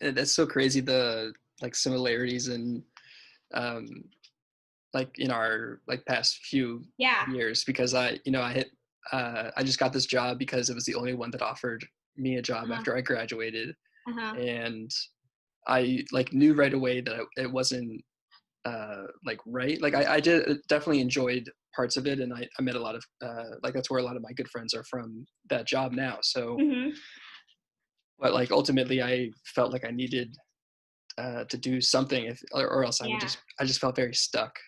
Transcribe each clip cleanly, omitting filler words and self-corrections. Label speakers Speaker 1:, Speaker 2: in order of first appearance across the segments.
Speaker 1: That's so crazy, the like similarities and um like in our like past few
Speaker 2: Yeah.
Speaker 1: years, because I just got this job because it was the only one that offered me a job
Speaker 2: Uh-huh.
Speaker 1: after I graduated,
Speaker 2: Uh-huh.
Speaker 1: and I like knew right away that it wasn't like right. Like I did definitely enjoyed parts of it, and I met a lot of like that's where a lot of my good friends are from that job now. So,
Speaker 2: Mhm.
Speaker 1: but like ultimately, I felt like I needed to do something, if or else
Speaker 2: Yeah.
Speaker 1: I just felt very stuck.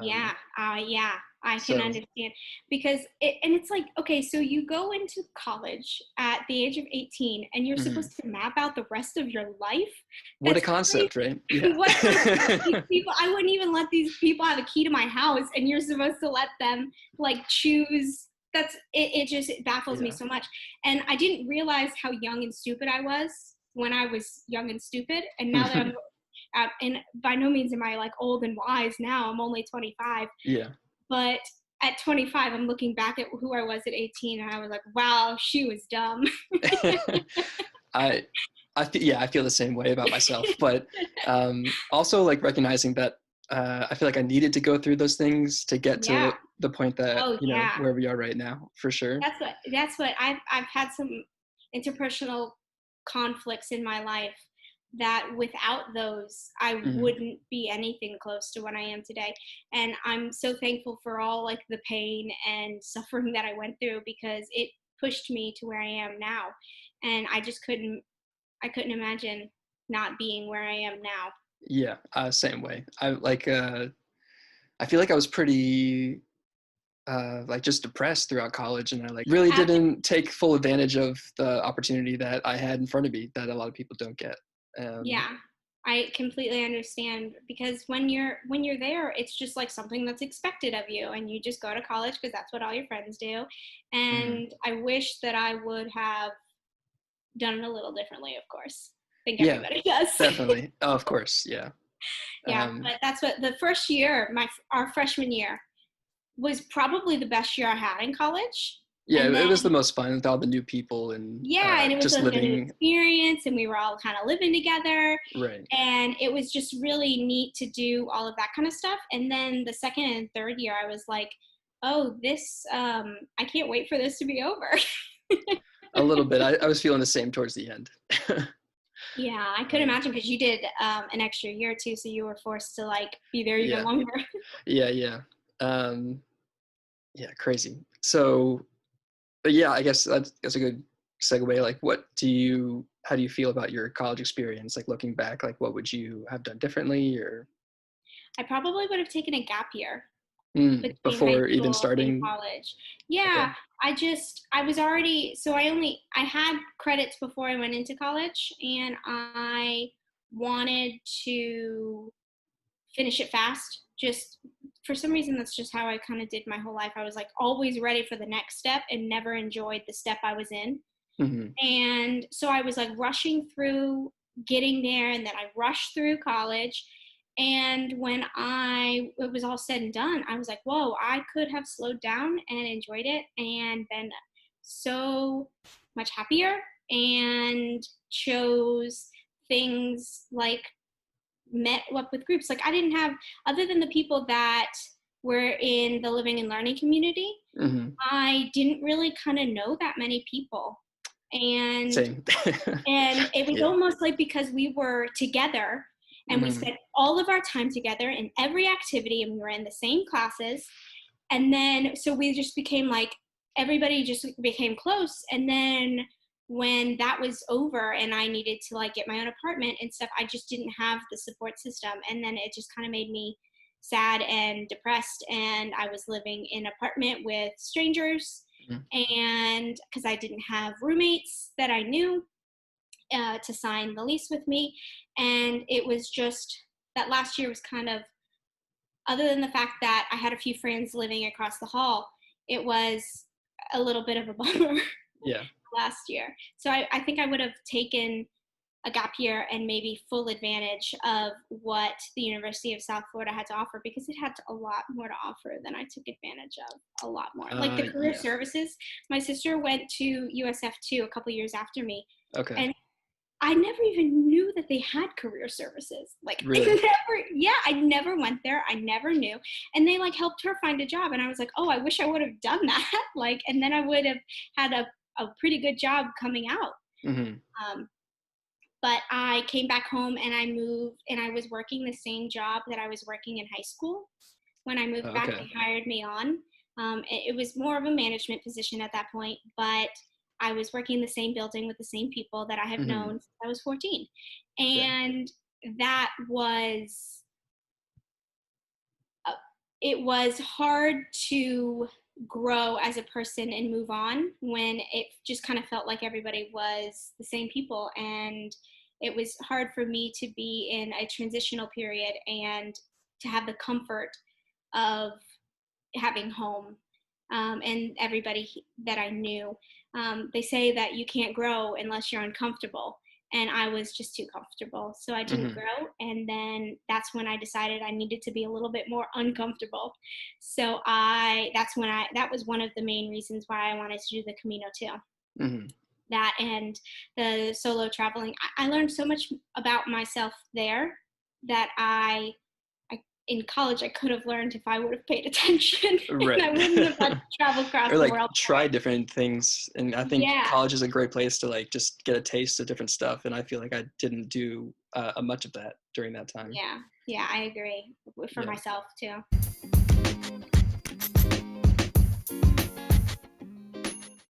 Speaker 2: Yeah, yeah, I can
Speaker 1: So
Speaker 2: understand because and it's like, okay, so you go into college at the age of 18 and you're
Speaker 1: mhm.
Speaker 2: supposed to map out the rest of your life.
Speaker 1: What a
Speaker 2: That's
Speaker 1: concept,
Speaker 2: crazy.
Speaker 1: right? Yeah.
Speaker 2: What concept? These people, I wouldn't even let these people have a key to my house, and you're supposed to let them like choose. It just it baffles me
Speaker 1: Yeah.
Speaker 2: so much. And I didn't realize how young and stupid I was when I was young and stupid. And now that I'm and by no means am I like old and wise now. I'm only 25,
Speaker 1: Yeah.
Speaker 2: but at 25, I'm looking back at who I was at 18, and I was like, wow, she was dumb.
Speaker 1: I yeah, I feel the same way about myself, but also like recognizing that I feel like I needed to go through those things to get
Speaker 2: Yeah.
Speaker 1: to the point that,
Speaker 2: Oh yeah.
Speaker 1: where we are right now, for sure.
Speaker 2: That's what I've had some interpersonal conflicts in my life that without those I
Speaker 1: Mhm.
Speaker 2: wouldn't be anything close to what I am today. And I'm so thankful for all like the pain and suffering that I went through because it pushed me to where I am now. And I couldn't imagine not being where I am now.
Speaker 1: Yeah, same way. I feel like I was pretty like just depressed throughout college, and I like really
Speaker 2: Absolutely.
Speaker 1: didn't take full advantage of the opportunity that I had in front of me that a lot of people don't get. Um,
Speaker 2: Yeah. I completely understand because when you're there, it's just like something that's expected of you and you just go to college because that's what all your friends do.
Speaker 1: mhm.
Speaker 2: And I wish that I would have done it a little differently, of course. I think
Speaker 1: Yeah,
Speaker 2: everybody does.
Speaker 1: definitely. Oh, of course, yeah.
Speaker 2: Yeah,
Speaker 1: Um,
Speaker 2: but that's what the first year, our freshman year was probably the best year I had in college.
Speaker 1: yeah,
Speaker 2: And
Speaker 1: it
Speaker 2: then
Speaker 1: was the most fun with all the new people and
Speaker 2: yeah, and it was
Speaker 1: just
Speaker 2: like a new
Speaker 1: living
Speaker 2: experience and we were all kind of living together
Speaker 1: right.
Speaker 2: and it was just really neat to do all of that kind of stuff. And then the second and third year I was like, oh, this I can't wait for this to be over.
Speaker 1: A little bit. I was feeling the same towards the end.
Speaker 2: Yeah, I could
Speaker 1: um,
Speaker 2: imagine because you did an extra year too, so you were forced to like be there even
Speaker 1: yeah,
Speaker 2: longer.
Speaker 1: yeah, yeah. Um, yeah, crazy. So, but yeah, I guess that's a good segue. Like, how do you feel about your college experience? Like looking back, like what would you have done differently, or
Speaker 2: I probably would have taken a gap year between high
Speaker 1: before even
Speaker 2: school and
Speaker 1: starting?
Speaker 2: college.
Speaker 1: Okay.
Speaker 2: Yeah, I was already so I had credits before I went into college and I wanted to finish it fast. Just for some reason that's just how I kind of did my whole life. I was like always ready for the next step and never enjoyed the step I was in.
Speaker 1: Hmm.
Speaker 2: And so I was like rushing through getting there and then I rushed through college. And when it was all said and done, I was like, whoa, I could have slowed down and enjoyed it and been so much happier and chose things like met up with groups. Like I didn't have, other than the people that were in the living and learning community,
Speaker 1: Hmm.
Speaker 2: I didn't really kind of know that many people. And
Speaker 1: Same.
Speaker 2: it was
Speaker 1: Yeah.
Speaker 2: almost like because we were together and we
Speaker 1: Hmm.
Speaker 2: spent all of our time together in every activity and we were in the same classes. And then so we just became like everybody just became close. And then when that was over and I needed to like get my own apartment and stuff, I just didn't have the support system. And then it just kind of made me sad and depressed. And I was living in an apartment with strangers and because I didn't have roommates that I knew to sign the lease with me. And it was just that last year was kind of, other than the fact that I had a few friends living across the hall, it was a little bit of a bummer
Speaker 1: Yeah.
Speaker 2: last year. So I think I would have taken a gap year and maybe full advantage of what the University of South Florida had to offer because it had a lot more to offer than I took advantage of. A lot more. Like the career
Speaker 1: Yeah.
Speaker 2: services, my sister went to USF2 a couple years after me,
Speaker 1: Okay.
Speaker 2: and I never even knew that they had career services. Like I
Speaker 1: Really?
Speaker 2: never, yeah, I never went there. I never knew. And they like helped her find a job. And I was like, oh, I wish I would have done that. Like, and then I would have had a pretty good job coming out.
Speaker 1: Hmm.
Speaker 2: Um, but I came back home and I moved and I was working the same job that I was working in high school. When I moved back,
Speaker 1: Okay.
Speaker 2: they hired me on. It was more of a management position at that point, but I was working in the same building with the same people that I have
Speaker 1: Hmm.
Speaker 2: known since I was 14.
Speaker 1: Yeah.
Speaker 2: And that was, uh, it was hard to grow as a person and move on when it just kind of felt like everybody was the same people. And it was hard for me to be in a transitional period and to have the comfort of having home, and everybody that I knew. They say that you can't grow unless you're uncomfortable. And I was just too comfortable. So I didn't
Speaker 1: Hmm.
Speaker 2: grow. And then that's when I decided I needed to be a little bit more uncomfortable. That was one of the main reasons why I wanted to do the Camino too.
Speaker 1: Hmm.
Speaker 2: That and the solo traveling. I learned so much about myself there that in college I could have learned if I would have paid attention and
Speaker 1: Right.
Speaker 2: I wouldn't have had to travel across
Speaker 1: Or
Speaker 2: the
Speaker 1: like
Speaker 2: world for
Speaker 1: try
Speaker 2: it.
Speaker 1: different things. And I think
Speaker 2: Yeah,
Speaker 1: college is a great place to like just get a taste of different stuff. And I feel like I didn't do much of that during that time.
Speaker 2: yeah, yeah, I agree for
Speaker 1: Yeah.
Speaker 2: myself too.